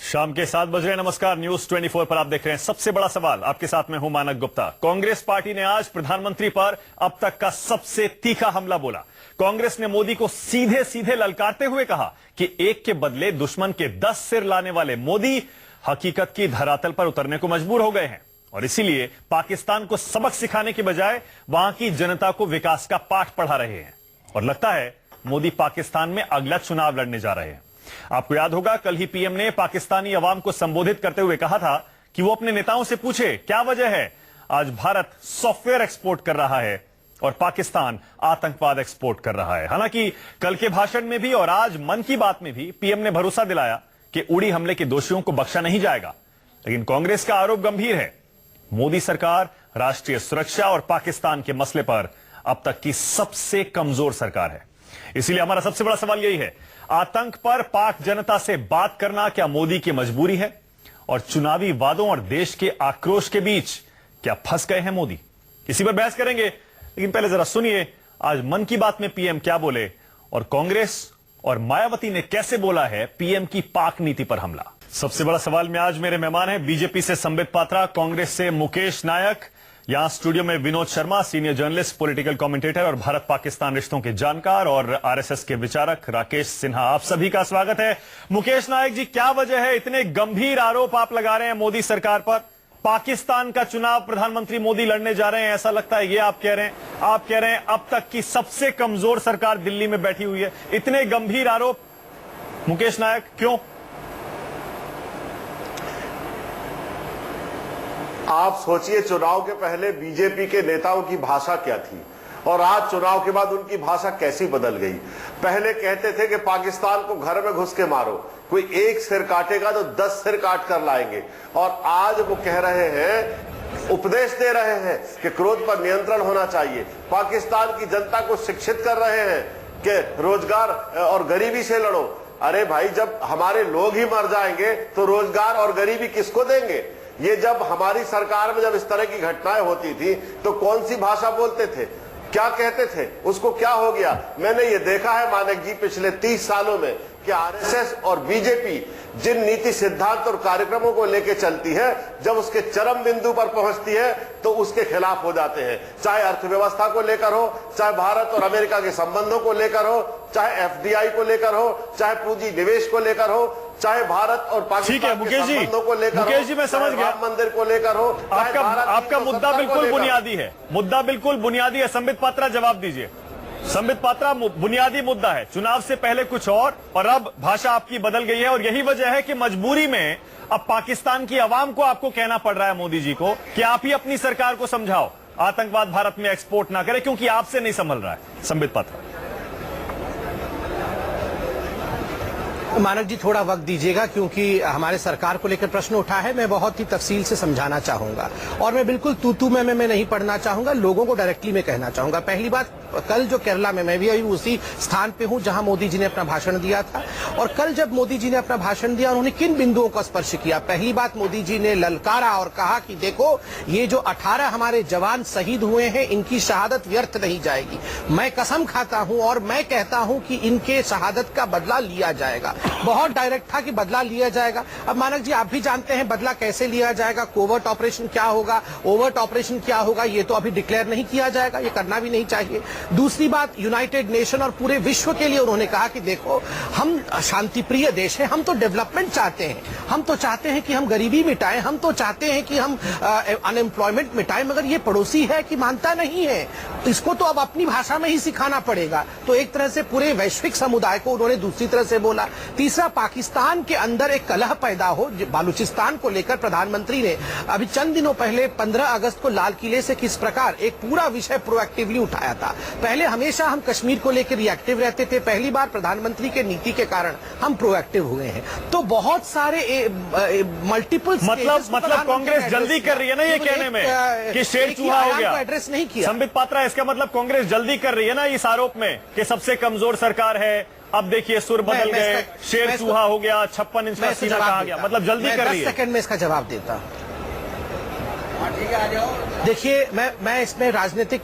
शाम के 7 बज रहे। नमस्कार, न्यूज 24 पर आप देख रहे हैं सबसे बड़ा सवाल। आपके साथ में हूं मानक गुप्ता। कांग्रेस पार्टी ने आज प्रधानमंत्री पर अब तक का सबसे तीखा हमला बोला। कांग्रेस ने मोदी को सीधे सीधे ललकारते हुए कहा कि एक के बदले दुश्मन के 10 सिर लाने वाले मोदी हकीकत की धरातल पर उतरने को मजबूर हो गए हैं और इसीलिए पाकिस्तान को सबक सिखाने की बजाय वहां की जनता को विकास का पाठ पढ़ा रहे हैं और लगता है मोदी पाकिस्तान में अगला चुनाव लड़ने जा रहे हैं। आपको याद होगा, कल ही पीएम ने पाकिस्तानी अवाम को संबोधित करते हुए कहा था कि वो अपने नेताओं से पूछे क्या वजह है आज भारत सॉफ्टवेयर एक्सपोर्ट कर रहा है और पाकिस्तान आतंकवाद एक्सपोर्ट कर रहा है। हालांकि कल के भाषण में भी और आज मन की बात में भी पीएम ने भरोसा दिलाया कि उड़ी हमले के दोषियों को बख्शा नहीं जाएगा। लेकिन कांग्रेस का आरोप गंभीर है, मोदी सरकार राष्ट्रीय सुरक्षा और पाकिस्तान के मसले पर अब तक की सबसे कमजोर सरकार है। इसीलिए हमारा सबसे बड़ा सवाल यही है, आतंक पर पाक जनता से बात करना क्या मोदी की मजबूरी है? और चुनावी वादों और देश के आक्रोश के बीच क्या फंस गए हैं मोदी? इसी पर बहस करेंगे, लेकिन पहले जरा सुनिए आज मन की बात में पीएम क्या बोले और कांग्रेस और मायावती ने कैसे बोला है पीएम की पाक नीति पर हमला। सबसे बड़ा सवाल में आज मेरे मेहमान हैं बीजेपी से संबित पात्रा, कांग्रेस से मुकेश नायक, यहां स्टूडियो में Vinod Sharma, senior journalist, political commentator और भारत पाकिस्तान रिश्तों के जानकार, और आरएसएस के विचारक राकेश सिन्हा। आप सभी का स्वागत है। मुकेश नायक जी, क्या वजह है इतने गंभीर आरोप आप लगा रहे हैं मोदी सरकार पर? पाकिस्तान का चुनाव प्रधानमंत्री मोदी लड़ने जा रहे हैं, ऐसा लगता है, ये आप कह रहे हैं। आप कह रहे हैं अब तक की सबसे कमजोर सरकार दिल्ली में बैठी हुई है। इतने गंभीर आरोप मुकेश नायक, क्यों? आप सोचिए, चुनाव के पहले बीजेपी के नेताओं की भाषा क्या थी और आज चुनाव के बाद उनकी भाषा कैसी बदल गई। पहले कहते थे कि पाकिस्तान को घर में घुस के मारो, कोई एक सिर काटेगा तो 10 सिर काट कर लाएंगे, और आज वो कह रहे हैं, उपदेश दे रहे हैं कि क्रोध पर नियंत्रण होना चाहिए। पाकिस्तान की जनता को शिक्षित कर रहे हैं कि रोजगार और गरीबी से लड़ो। अरे भाई, जब हमारे लोग ही मर जाएंगे तो रोजगार और गरीबी किसको देंगे? ये जब हमारी सरकार में जब इस तरह की घटनाएं होती थी तो कौन सी भाषा बोलते थे, क्या कहते थे, उसको क्या हो गया? मैंने ये देखा है मानक जी पिछले 30 सालों में कि आरएसएस और बीजेपी जिन नीति सिद्धांत और कार्यक्रमों को लेकर चलती है, जब उसके चरम बिंदु पर पहुंचती है तो उसके खिलाफ हो जाते हैं। चाहे अर्थव्यवस्था को लेकर हो, चाहे भारत और अमेरिका के संबंधों को लेकर हो, चाहे एफडीआई को लेकर हो, चाहे पूंजी निवेश को लेकर हो, चाहे भारत और पाकिस्तान के संबंधों को लेकर हो, मुकेश जी मैं समझ गया, राम मंदिर को लेकर हो। आपका मुद्दा बिल्कुल बुनियादी है, मुद्दा बिल्कुल बुनियादी है। संबित पात्रा जवाब दीजिए। संबित पात्रा, बुनियादी मुद्दा है, चुनाव से पहले कुछ और अब भाषा आपकी बदल गई है और यही वजह है कि मजबूरी में अब पाकिस्तान की आवाम को आपको कहना पड़ रहा है मोदी जी को कि आप ही अपनी सरकार को समझाओ आतंकवाद भारत में एक्सपोर्ट ना करे, क्योंकि आपसे नहीं संभल रहा है। संबित पात्रा। मानक जी थोड़ा वक्त दीजिएगा, क्योंकि हमारे सरकार को लेकर प्रश्न उठा है। मैं बहुत ही तफसील से समझाना चाहूंगा और मैं बिल्कुल तू में नहीं पढ़ना चाहूंगा, लोगों को डायरेक्टली में कहना चाहूंगा। पहली बात, कल जो केरला में, मैं भी अभी उसी स्थान पे हूं जहां मोदी जी ने अपना भाषण दिया था, और कल जब मोदी जी ने अपना भाषण दिया उन्होंने किन बिंदुओं का स्पर्श किया? पहली बात, मोदी जी ने ललकारा और कहा कि देखो, ये जो 18 हमारे जवान शहीद हुए हैं, इनकी शहादत व्यर्थ नहीं जाएगी। मैं कसम खाता हूं और मैं कहता हूं कि इनके शहादत का बदला लिया जाएगा। बहुत डायरेक्ट था कि बदला लिया जाएगा। अब मानक जी आप भी जानते हैं बदला कैसे लिया जाएगा, कोवर्ट ऑपरेशन क्या होगा, ओवर्ट ऑपरेशन क्या होगा, ये तो अभी डिक्लेयर नहीं किया जाएगा, ये करना भी नहीं चाहिए। दूसरी बात, यूनाइटेड नेशन और पूरे विश्व के लिए उन्होंने कहा कि देखो, हम शांति प्रिय देश है, हम तो डेवलपमेंट चाहते हैं, हम तो चाहते हैं कि हम गरीबी मिटाएं, हम तो चाहते हैं कि हम अनएम्प्लॉयमेंट मिटाएं, मगर ये पड़ोसी है कि मानता नहीं है, इसको तो अब अपनी भाषा में ही सिखाना पड़ेगा। तो एक तरह से पूरे वैश्विक समुदाय को उन्होंने दूसरी तरह से बोला। तीसरा, पाकिस्तान के अंदर एक कलह पैदा हो बालूचिस्तान को लेकर। प्रधानमंत्री ने अभी चंद दिनों पहले 15 अगस्त को लाल किले से किस प्रकार एक पूरा विषय प्रोएक्टिवली उठाया था। पहले हमेशा हम कश्मीर को लेकर रिएक्टिव रहते थे, पहली बार प्रधानमंत्री के नीति के कारण हम प्रोएक्टिव हुए हैं। तो बहुत सारे मल्टीपल मतलब कांग्रेस जल्दी कर रही है ना ये कहने में कि शेर चूहा हो गया, एड्रेस नहीं किया। संबित पात्रा, इसका मतलब कांग्रेस जल्दी कर रही है ना इस आरोप में कि सबसे कमजोर सरकार है। अब देखिए सुर बदल गए, शेर चूहा हो गया, 56 इंच का सीना कहा गया, मतलब जल्दी कर रही है। 10 सेकंड में इसका जवाब देता हूं। देखिए, मैं इसमें राजनीतिक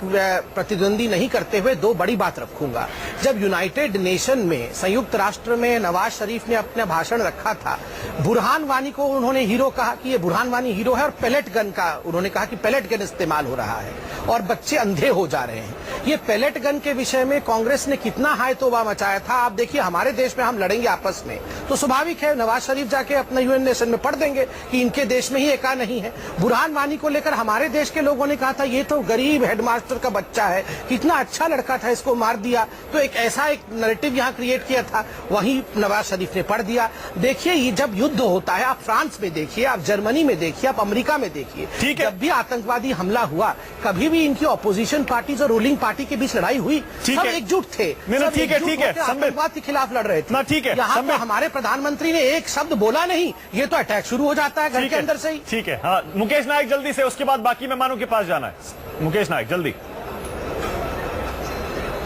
प्रतिद्वंदी नहीं करते हुए दो बड़ी बात रखूंगा। जब यूनाइटेड नेशन में, संयुक्त राष्ट्र में नवाज शरीफ ने अपना भाषण रखा था, बुरहान वानी को उन्होंने हीरो कहा कि ये बुरहान वानी हीरो है, और पैलेट गन का उन्होंने कहा कि पैलेट गन इस्तेमाल हो रहा है और बच्चे अंधे हो जा रहे हैं। ये पैलेट गन के विषय में कांग्रेस ने कितना हाय तौबा मचाया था। आप देखिए, हमारे देश में हम लड़ेंगे आपस में तो स्वाभाविक है नवाज शरीफ जाके अपना यूएन नेशन में पढ़ देंगे कि इनके देश में ही एका नहीं है। बुरहान वानी को लेकर हमारे देश के लोगों ने कहा था ये तो गरीब हेडमास्टर का बच्चा है, कितना अच्छा लड़का था, इसको मार दिया। तो एक ऐसा एक नैरेटिव यहाँ क्रिएट किया था, वहीं नवाज शरीफ ने पढ़ दिया। देखिए, ये जब युद्ध होता है, आप फ्रांस में देखिए, आप जर्मनी में देखिए, आप अमेरिका में देखिए, जब भी आतंकवादी हमला हुआ, कभी भी इनकी ऑपोजिशन पार्टी और रूलिंग पार्टी के बीच लड़ाई हुई, सब एकजुट थे, ठीक है, आतंकवाद के खिलाफ लड़ रहे थे। ठीक है, यहाँ तो हमारे प्रधानमंत्री ने एक शब्द बोला नहीं, ये तो अटैक शुरू हो जाता है घर के अंदर से ही। ठीक है, हाँ, मुकेश नायक जल्दी से, उसके बाद बाकी मेहमानों के पास जाना है। मुकेश नायक जल्दी।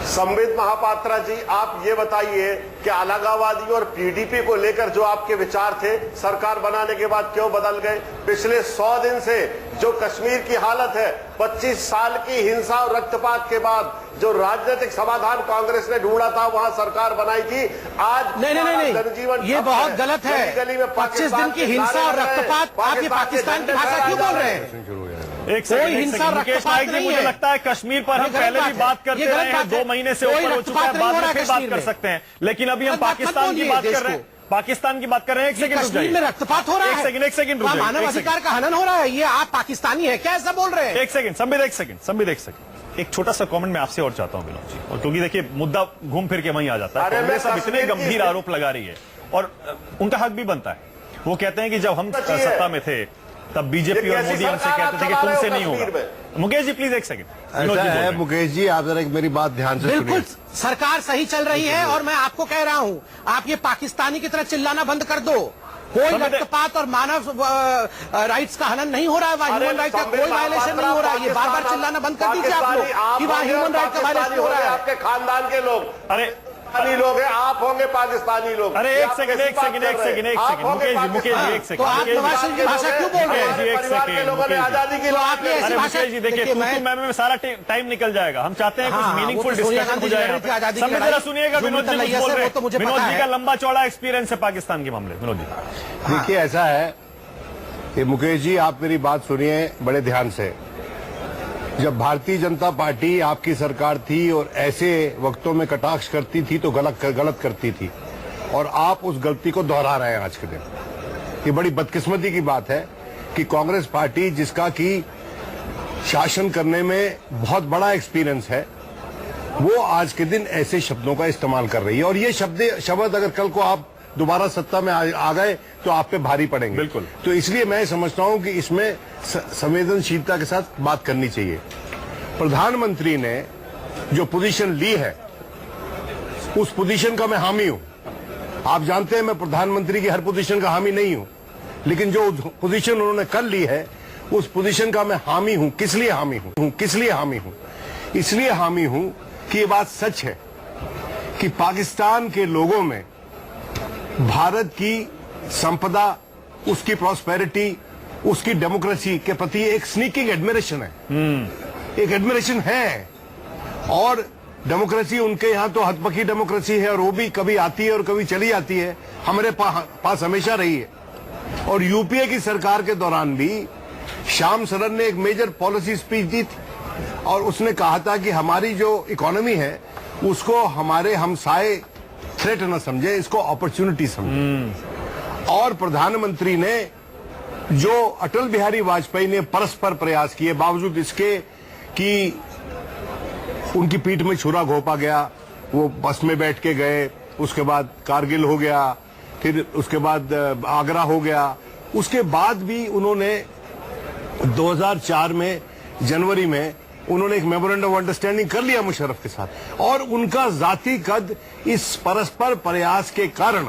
संबित महापात्रा जी, आप ये बताइए कि अलगाववादी और पीडीपी को लेकर जो आपके विचार थे सरकार बनाने के बाद क्यों बदल गए? पिछले 100 दिन से जो कश्मीर की हालत है, 25 साल की हिंसा और रक्तपात के बाद जो राजनीतिक समाधान कांग्रेस ने ढूंढा था, वहां सरकार बनाई थी। आज नहीं, जनजीवन ये बहुत गलत है। गली में 25 दिन की हिंसा और रक्तपात, आप ये पाकिस्तान की भाषा क्यों बोल रहे हैं? एक सेकंड, मुकेश नायक जी, मुझे लगता है कश्मीर पर हम पहले भी बात करते रहे हैं, 2 महीने से ऊपर हो चुका है, बाद में फिर बात कर सकते हैं, लेकिन अभी हम पाकिस्तान की बात कर रहे हैं। पाकिस्तान की बात कर रहे हैं। एक सेकंड रुक जाइए। कश्मीर में रक्तपात हो रहा है, एक सेकंड रुक जाइए। मानव अधिकार का हनन हो रहा है, ये आप पाकिस्तानी है क्या, ऐसा बोल रहे हैं? एक सेकंड संबित, एक सेकंड, एक छोटा सा कमेंट मैं आपसे और चाहता हूं विनोद जी, और क्योंकि देखिए मुद्दा घूम फिर के वहीं आ जाता है। कांग्रेस अब इतने गंभीर आरोप लगा रही है और उनका हक भी बनता है। वो कहते हैं कि जब हम सत्ता में थे तब बीजेपी और मोदी हमसे कहते थे कि तुमसे नहीं होगा। मुकेश जी प्लीज एक सेकंड। ऐसा है मुकेश जी, आप जरा मेरी बात ध्यान से सुनिए। बिल्कुल, सरकार सही चल रही है और मैं आपको कह रहा हूं, आप ये पाकिस्तानी की तरह चिल्लाना बंद कर दो। कोई रक्तपात और मानव राइट्स का हनन नहीं हो रहा है, ह्यूमन राइट का कोई वायलेशन नहीं हो रहा है। ये बार बार चिल्लाना बंद कर दीजिए आप लोग कि वहाँ ह्यूमन राइट का वायलेशन हो रहा है। आपके खानदान के लोग, अरे पाकिस्तानी लोग हैं, आप होंगे पाकिस्तानी लोग। अरे एक सेकंड मुकेश जी, एक सेकंड। तो आप नवाज शरीफ की भाषा क्यों बोल रहे हैं? एक सेकंड, लोगों ने आजादी की आप ये ऐसी भाषा, मुकेश जी देखिए, में सारा टाइम निकल जाएगा। हम चाहते हैं कुछ मीनिंगफुल डिस्कशन हो जाए। समय जरा सुनिएगा, विनोद जी कुछ बोल रहे हैं। विनोद जी का लंबा चौड़ा एक्सपीरियंस है पाकिस्तान के मामले। विनोद जी देखिए, ऐसा है कि मुकेश जी, आप मेरी बात सुनिए बड़े ध्यान से। जब भारतीय जनता पार्टी आपकी सरकार थी और ऐसे वक्तों में कटाक्ष करती थी तो गलत करती थी, और आप उस गलती को दोहरा रहे हैं आज के दिन। ये बड़ी बदकिस्मती की बात है कि कांग्रेस पार्टी, जिसका कि शासन करने में बहुत बड़ा एक्सपीरियंस है, वो आज के दिन ऐसे शब्दों का इस्तेमाल कर रही है। और ये शब्द अगर कल को आप दोबारा सत्ता में आ गए तो आप पे भारी पड़ेंगे। बिल्कुल। तो इसलिए मैं समझता हूं कि इसमें संवेदनशीलता के साथ बात करनी चाहिए। प्रधानमंत्री ने जो पोजीशन ली है, उस पोजीशन का मैं हामी हूं। आप जानते हैं मैं प्रधानमंत्री की हर पोजीशन का हामी नहीं हूं, लेकिन जो पोजीशन उन्होंने कल ली है, उस पोजीशन का मैं हामी हूं। किस लिए हामी हूं? इसलिए हामी हूं कि ये बात सच है कि पाकिस्तान के लोगों में भारत की संपदा, उसकी प्रॉस्पेरिटी, उसकी डेमोक्रेसी के प्रति एक स्नीकिंग एडमिरेशन है। एक एडमिरेशन है, और डेमोक्रेसी उनके यहाँ तो हथपकी डेमोक्रेसी है, और वो भी कभी आती है और कभी चली जाती है। हमारे पास हमेशा रही है। और यूपीए की सरकार के दौरान भी श्याम सरन ने एक मेजर पॉलिसी स्पीच दी थी, और उसने कहा था कि हमारी जो इकोनॉमी है उसको हमारे हमसाए थ्रेट न समझे, इसको अपॉर्चुनिटी समझे। और प्रधानमंत्री ने, जो अटल बिहारी वाजपेयी ने परस्पर प्रयास किए, बावजूद इसके कि उनकी पीठ में छुरा घोंपा गया, वो बस में बैठ के गए, उसके बाद कारगिल हो गया, फिर उसके बाद आगरा हो गया, उसके बाद भी उन्होंने 2004 में जनवरी में उन्होंने एक मेमोरेंडम ऑफ अंडरस्टैंडिंग कर लिया मुशर्रफ के साथ, और उनका जाती कद इस परस्पर प्रयास के कारण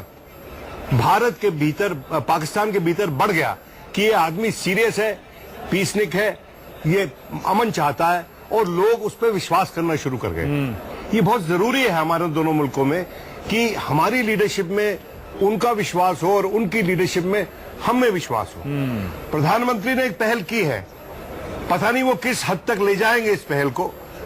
भारत के भीतर, पाकिस्तान के भीतर बढ़ गया कि ये आदमी सीरियस है, पीसनिक है, ये अमन चाहता है, और लोग उस पर विश्वास करना शुरू कर गए। ये बहुत जरूरी है हमारे दोनों मुल्कों में कि हमारी लीडरशिप में उनका विश्वास हो और उनकी लीडरशिप में हम में विश्वास हो। प्रधानमंत्री ने एक पहल की है पता नहीं वो किस हद तक ले जाएंगे इस पहल को,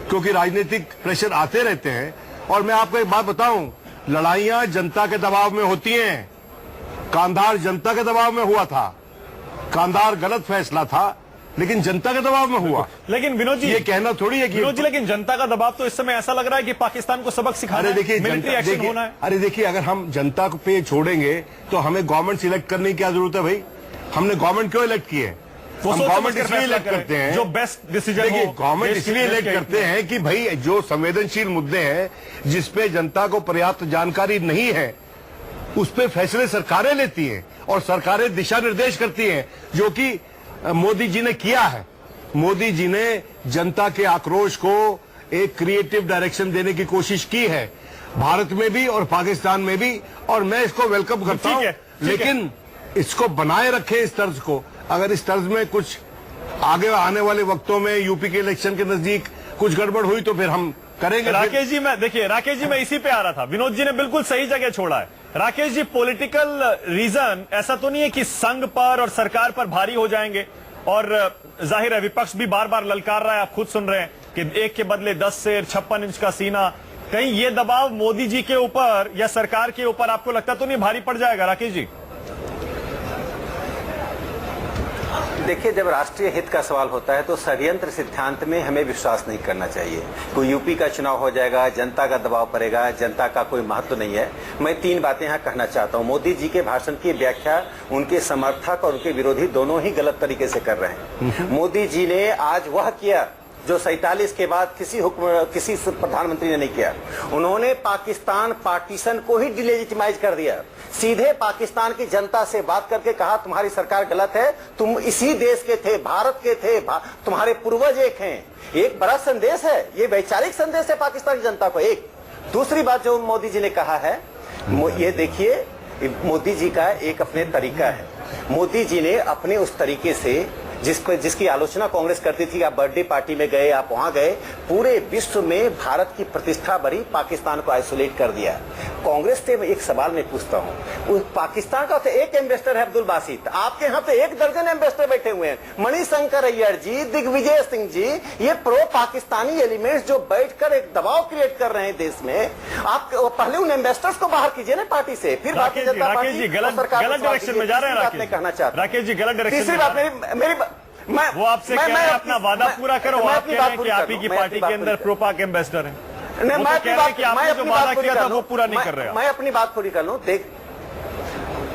क्योंकि राजनीतिक प्रेशर आते रहते हैं। और मैं आपको एक बात बताऊं, लड़ाइयां जनता के दबाव में होती हैं। कांधार जनता के दबाव में हुआ था, कांधार गलत फैसला था, लेकिन जनता के दबाव में हुआ। लेकिन विनोद जी, ये कहना थोड़ी है कि विनोद जी, लेकिन जनता का दबाव तो इस समय ऐसा लग रहा है कि पाकिस्तान को सबक सिखाना है, मिलिट्री एक्शन होना है। अरे देखिए, अगर हम जनता को पे छोड़ेंगे तो हमें गवर्नमेंट सिलेक्ट करने की क्या जरूरत है भाई? हमने गवर्नमेंट क्यों इलेक्ट की है? हम गवर्नमेंट इसलिए इलेक्ट करते हैं जो बेस्ट डिसीजन हो। देखिए, गवर्नमेंट इसलिए इलेक्ट करते हैं कि भाई जो संवेदनशील मुद्दे हैं, जिसपे जनता को पर्याप्त जानकारी नहीं है, उस पे फैसले सरकारें लेती हैं और सरकारें दिशा निर्देश करती हैं, जो कि मोदी जी ने किया है। मोदी जी ने जनता के आक्रोश को एक क्रिएटिव डायरेक्शन देने की कोशिश की है, भारत में भी और पाकिस्तान में भी, और मैं इसको वेलकम करता हूं। लेकिन इसको बनाए रखें इस तर्ज को। अगर इस तर्ज में कुछ आगे आने वाले वक्तों में यूपी के इलेक्शन के नजदीक कुछ गड़बड़ हुई तो फिर हम करेंगे। राकेश जी, मैं इसी पे आ रहा था। विनोद जी ने बिल्कुल सही जगह छोड़ा है। राकेश जी, पॉलिटिकल रीजन ऐसा तो नहीं है कि संघ पर और सरकार पर भारी हो जाएंगे, और जाहिर है विपक्ष भी बार बार ललकार रहा है, आप खुद सुन रहे हैं कि 1 के बदले 10 शेर, 56 इंच का सीना। कहीं ये दबाव मोदी जी के ऊपर या सरकार के ऊपर आपको लगता तो नहीं भारी पड़ जाएगा? राकेश जी, देखिए, जब राष्ट्रीय हित का सवाल होता है तो षड्यंत्र सिद्धांत में हमें विश्वास नहीं करना चाहिए। कोई यूपी का चुनाव हो जाएगा, जनता का दबाव पड़ेगा, जनता का कोई महत्व नहीं है। मैं 3 बातें यहाँ कहना चाहता हूँ। मोदी जी के भाषण की व्याख्या उनके समर्थक और उनके विरोधी दोनों ही गलत तरीके से कर रहे हैं। मोदी जी ने आज वह किया जो 47 के बाद किसी प्रधानमंत्री ने नहीं किया। उन्होंने पाकिस्तान पार्टीशन को ही डिलेजिटिमाइज कर दिया। सीधे पाकिस्तान की जनता से बात करके कहा, तुम्हारी सरकार गलत है, तुम इसी देश के थे, भारत के थे, तुम्हारे पूर्वज एक हैं। एक बड़ा संदेश है, ये वैचारिक संदेश है पाकिस्तान की जनता को। एक दूसरी बात जो मोदी जी ने कहा है, ये देखिए, मोदी जी का एक अपने तरीका है। मोदी जी ने अपने उस तरीके से जिसकी आलोचना कांग्रेस करती थी, आप बर्थडे पार्टी में गए, आप वहां गए, पूरे विश्व में भारत की प्रतिष्ठा बढ़ी, पाकिस्तान को आइसोलेट कर दिया। कांग्रेस से एक सवाल मैं पूछता हूं, पाकिस्तान का तो एक एम्बेसडर है अब्दुल बासित, आपके यहाँ तो 1 दर्जन एम्बेसडर बैठे हुए हैं, मणिशंकर अय्यर जी, दिग्विजय सिंह जी, ये प्रो पाकिस्तानी एलिमेंट्स जो बैठकर एक दबाव क्रिएट कर रहे हैं देश में। आप पहले उन एम्बेसडर्स को बाहर कीजिए ना पार्टी से, फिर भारतीय जनता पार्टी गलत डायरेक्शन में जा रहे हैं। कहना चाहता हूं राकेश जी, गलत डायरेक्शन। तीसरी बात मेरी वो आपसे कह रहे हैं अपना वादा पूरा करो, आप कह रहे हैं कि आप ही की पार्टी के अंदर प्रो पाक एम्बेसडर हैं। नहीं, मैं अपनी बात किया था वो पूरा नहीं कर रहे। मैं अपनी बात पूरी कर लूं, देख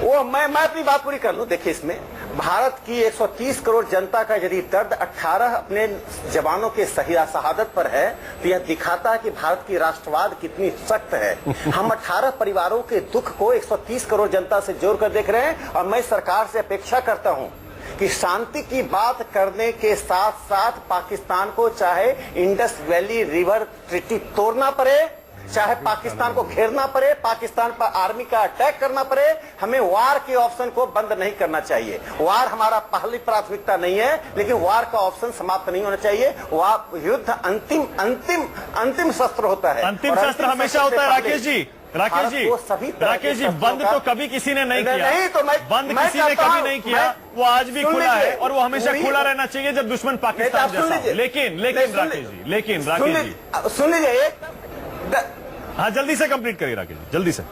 मैं अपनी बात पूरी कर लूं। देखिए, इसमें भारत की 130 करोड़ जनता का यदि दर्द 18 अपने जवानों के शहादत पर है, तो यह दिखाता है कि भारत की राष्ट्रवाद कितनी सख्त है। हम 18 परिवारों के दुख को 130 करोड़ जनता से जोड़कर देख रहे हैं। और मैं सरकार से अपेक्षा करता हूं कि शांति की बात करने के साथ साथ पाकिस्तान को चाहे इंडस वैली रिवर ट्रीटी तोड़ना पड़े, चाहे पाकिस्तान को घेरना पड़े, पाकिस्तान पर आर्मी का अटैक करना पड़े, हमें वार के ऑप्शन को बंद नहीं करना चाहिए। वार हमारा पहली प्राथमिकता नहीं है, लेकिन वार का ऑप्शन समाप्त नहीं होना चाहिए। युद्ध अंतिम शस्त्र होता है। अंतिम शस्त्र हमेशा होता है। राकेश जी, राकेश जी, बंद तो कभी किसी ने नहीं किया। नहीं तो बंद किसी ने कभी नहीं किया। वो आज भी खुला है और वो हमेशा खुला रहना चाहिए जब दुश्मन पाकिस्तान जैसा हो। लेकिन राकेश जी सुन लीजिए, हाँ, जल्दी से कंप्लीट करिए राकेश जी, जल्दी से।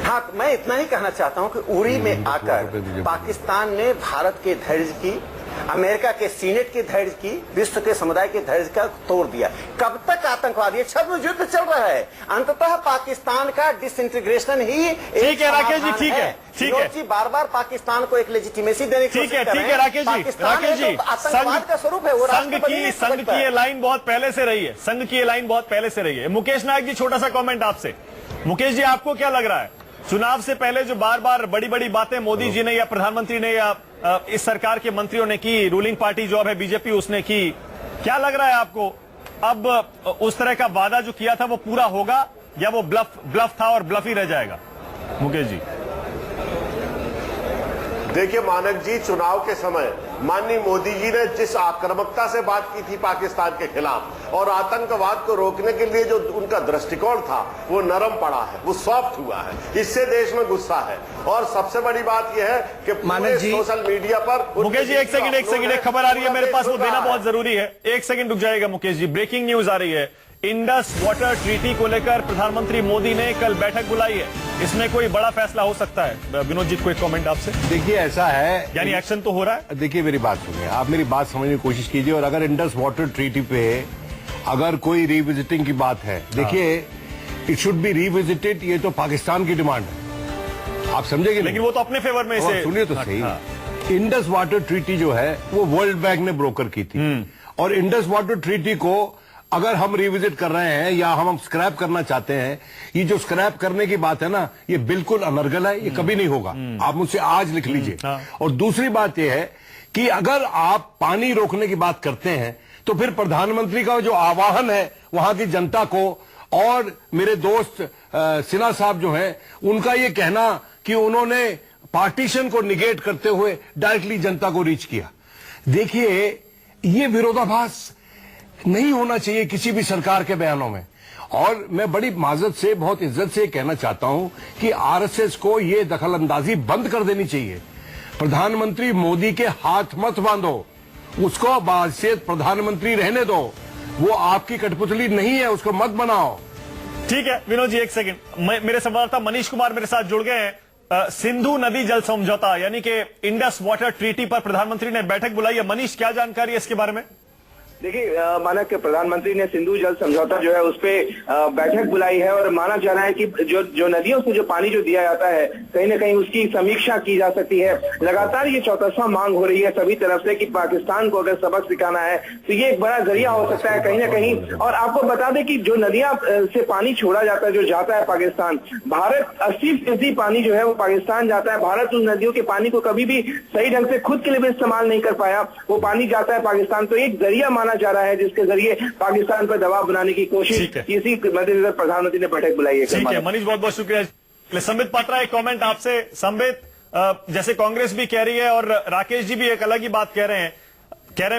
हाँ, मैं इतना ही कहना चाहता हूं कि उरी में आकर पाकिस्तान ने भारत के धैर्य की, अमेरिका के सीनेट के धैर्य की, विश्व के समुदाय के धैर्य का तोड़ दिया। कब तक आतंकवादी छद्म युद्ध चल रहा है? अंततः पाकिस्तान का डिसइंटीग्रेशन ही ठीक है। राकेश जी, ठीक है, ठीक है। बार-बार पाकिस्तान को एक लेजिटिमेसी देने की ठीक है, ठीक है। राकेश जी, आतंकवाद का स्वरूप है वो। संघ की ये लाइन बहुत पहले से रही है। संघ की ये लाइन बहुत पहले से रही है। मुकेश नायक जी, छोटा सा कमेंट आपसे। मुकेश जी, आपको क्या लग रहा है, चुनाव से पहले जो बार बार बड़ी बड़ी बातें मोदी जी ने या प्रधानमंत्री ने या इस सरकार के मंत्रियों ने की, रूलिंग पार्टी जो अब है बीजेपी उसने की, क्या लग रहा है आपको अब उस तरह का वादा जो किया था वो पूरा होगा या वो ब्लफ था और ब्लफ ही रह जाएगा? मुकेश जी, देखिए मानक जी, चुनाव के समय माननीय मोदी जी ने जिस आक्रामकता से बात की थी पाकिस्तान के खिलाफ और आतंकवाद को रोकने के लिए जो उनका दृष्टिकोण था वो नरम पड़ा है, वो सॉफ्ट हुआ है। इससे देश में गुस्सा है। और सबसे बड़ी बात यह है कि पूरे सोशल मीडिया पर मुकेश जी एक सेकंड एक खबर आ रही है मेरे पास, वो देना बहुत जरूरी है। एक सेकंड रुक जाएगा मुकेश जी, ब्रेकिंग न्यूज आ रही है। इंडस वाटर ट्रीटी को लेकर प्रधानमंत्री मोदी ने कल बैठक बुलाई है, इसमें कोई बड़ा फैसला हो सकता है? विनोद जी कोई कमेंट आपसे? देखिए ऐसा है, यानी एक्शन तो हो रहा है। देखिए मेरी बात सुनिए, आप मेरी बात समझने की कोशिश कीजिए। और अगर इंडस वाटर ट्रीटी पे अगर कोई रिविजिटिंग की बात है, देखिए इट शुड बी रिविजिटेड, ये तो पाकिस्तान की डिमांड है, आप समझेंगे। लेकिन वो तो अपने फेवर में इसे सुनिए तो सही। इंडस वाटर ट्रीटी जो है वो वर्ल्ड बैंक ने ब्रोकर की थी, और इंडस वाटर ट्रीटी को अगर हम रिविजिट कर रहे हैं या हम स्क्रैप करना चाहते हैं, ये जो स्क्रैप करने की बात है ना, ये बिल्कुल अनर्गल है, ये कभी नहीं होगा। आप मुझसे आज लिख लीजिए। और दूसरी बात यह है कि अगर आप पानी रोकने की बात करते हैं तो फिर प्रधानमंत्री का जो आह्वान है वहां की जनता को, और मेरे दोस्त सिन्हा साहब जो हैं उनका ये कहना कि उन्होंने पार्टीशन को निगेट करते हुए डायरेक्टली जनता को रीच किया, देखिए ये विरोधाभास नहीं होना चाहिए किसी भी सरकार के बयानों में। और मैं बड़ी माजरत से, बहुत इज्जत से कहना चाहता हूं कि आरएसएस को ये दखलंदाजी बंद कर देनी चाहिए। प्रधानमंत्री मोदी के हाथ मत बांधो, उसको बासियत प्रधानमंत्री रहने दो, वो आपकी कठपुतली नहीं है, उसको मत बनाओ। ठीक है विनोद जी एक सेकंड, मेरे संवाददाता मनीष कुमार मेरे साथ जुड़ गए हैं। सिंधु नदी जल समझौता यानी कि इंडस वाटर ट्रीटी पर प्रधानमंत्री ने बैठक बुलाई है। मनीष क्या जानकारी है इसके बारे में? देखिए माना कि प्रधानमंत्री ने सिंधु जल समझौता जो है उस पे बैठक बुलाई है, और माना जा रहा है कि जो नदियों से जो पानी जो दिया जाता है कहीं ना कहीं उसकी समीक्षा की जा सकती है। लगातार ये चौतरफा मांग हो रही है सभी तरफ से कि पाकिस्तान को अगर सबक सिखाना है तो ये एक बड़ा जरिया हो सकता है कहीं ना कहीं। और आपको बता दें कि जो नदियां से पानी छोड़ा जाता है, जो जाता है पाकिस्तान, भारत 80% पानी जो है वो पाकिस्तान जाता है। भारत उन नदियों के पानी को कभी भी सही ढंग से खुद के लिए भी इस्तेमाल नहीं कर पाया, वो पानी जाता है पाकिस्तान। तो एक जरिया माना जा रहा है जिसके जरिए पाकिस्तान पर दबाव बनाने की कोशिश, इसी मद्देनजर प्रधानमंत्री ने बैठक बुलाई है। ठीक है मनीष, बहुत बहुत शुक्रिया। संबित पात्रा एक कमेंट आपसे। संबित, जैसे कांग्रेस भी कह रही है और राकेश जी भी एक अलग ही बात कह रहे हैं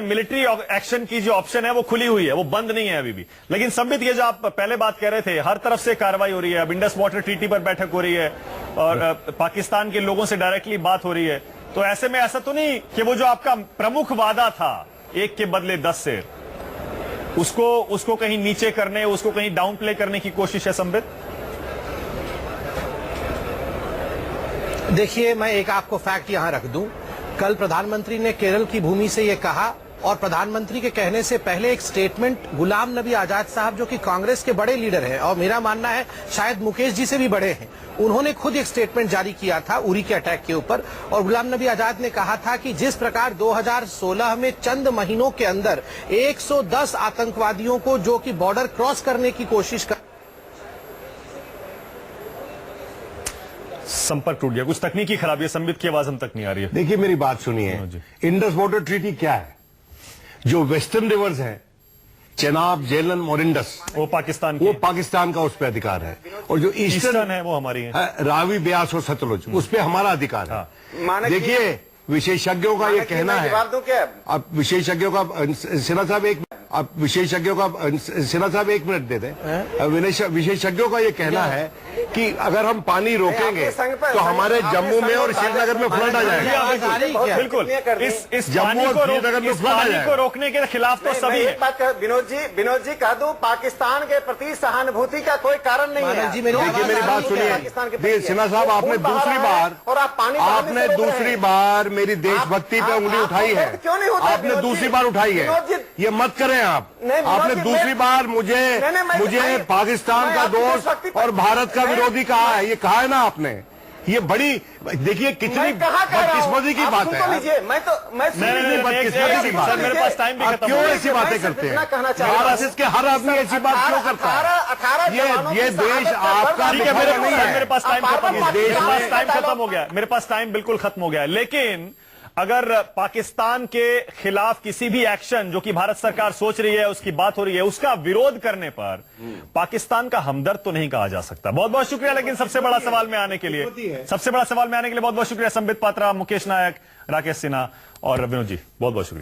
मिलिट्री एक्शन की जो ऑप्शन है वो खुली हुई है, वो बंद नहीं है अभी भी। लेकिन संबित, ये जो आप पहले बात कह रहे थे, हर तरफ से कार्रवाई हो रही है, अब इंडस वाटर ट्रीटी पर बैठक हो रही है और पाकिस्तान के लोगों से डायरेक्टली बात हो रही है, तो ऐसे में ऐसा तो नहीं कि वो जो आपका प्रमुख वादा था, एक के बदले 10 शेर, उसको कहीं नीचे करने, उसको कहीं डाउन प्ले करने की कोशिश है? संबित, देखिए मैं एक आपको फैक्ट यहां रख दूं। कल प्रधानमंत्री ने केरल की भूमि से यह कहा, और प्रधानमंत्री के कहने से पहले एक स्टेटमेंट गुलाम नबी आजाद साहब, जो कि कांग्रेस के बड़े लीडर हैं और मेरा मानना है शायद मुकेश जी से भी बड़े हैं, उन्होंने खुद एक स्टेटमेंट जारी किया था उरी के अटैक के ऊपर। और गुलाम नबी आजाद ने कहा था कि जिस प्रकार 2016 में चंद महीनों के अंदर 110 आतंकवादियों को, जो कि बॉर्डर क्रॉस करने की कोशिश कर, संपर्क टूट गया, कुछ तकनीकी खराबी है। संबित की आवाज हम तक नहीं आ रही है। देखिए मेरी बात सुनिए, इंडस वाटर ट्रीटी क्या है? जो वेस्टर्न रिवर्स हैं, चेनाब, झेलम और इंडस, वो पाकिस्तान का उस पर अधिकार है, और जो ईस्टर्न है वो हमारी है, रावी, ब्यास और सतलुज, उस पर हमारा अधिकार है। देखिए विशेषज्ञों का ये कहना है, अब विशेषज्ञों का सिन्हा साहब एक मिनट दे दें। विशेषज्ञों का ये कहना है कि अगर हम पानी रोकेंगे तो हमारे जम्मू में और श्रीनगर में फ्लड आ जाएगा। बिल्कुल, इस जम्मू और श्रीनगर में फ्लड आ जाएगा। को रोकने के खिलाफ तो सभी है। विनोद जी कह दूं, पाकिस्तान के प्रति सहानुभूति का कोई कारण नहीं है। देखिए मेरी बात सुनिए सिन्हा साहब, आपने दूसरी बार मेरी देशभक्ति पे उंगली उठाई है, आपने दूसरी बार उठाई है, ये मत करें आप। आपने दूसरी बार मुझे पाकिस्तान का दोस्त और भारत का विरोधी कहा है, ये कहा है ना आपने। ये बड़ी, देखिए कितनी बदकिस्मती की बात है। बदकिस्मती की बात है, मेरे पास टाइम भी खत्म, क्यों ऐसी बातें करते हैं? आरएसएस के हर आदमी ऐसी बात क्यों करता है? ये देश आपका नहीं है। मेरे पास टाइम खत्म हो गया, मेरे पास टाइम बिल्कुल खत्म हो गया। लेकिन अगर पाकिस्तान के खिलाफ किसी भी एक्शन जो कि भारत सरकार सोच रही है, उसकी बात हो रही है, उसका विरोध करने पर पाकिस्तान का हमदर्द तो नहीं कहा जा सकता। बहुत बहुत शुक्रिया। लेकिन सबसे बड़ा सवाल में आने के लिए बहुत बहुत शुक्रिया संबित पात्रा, मुकेश नायक, राकेश सिन्हा और विनोद जी बहुत बहुत शुक्रिया।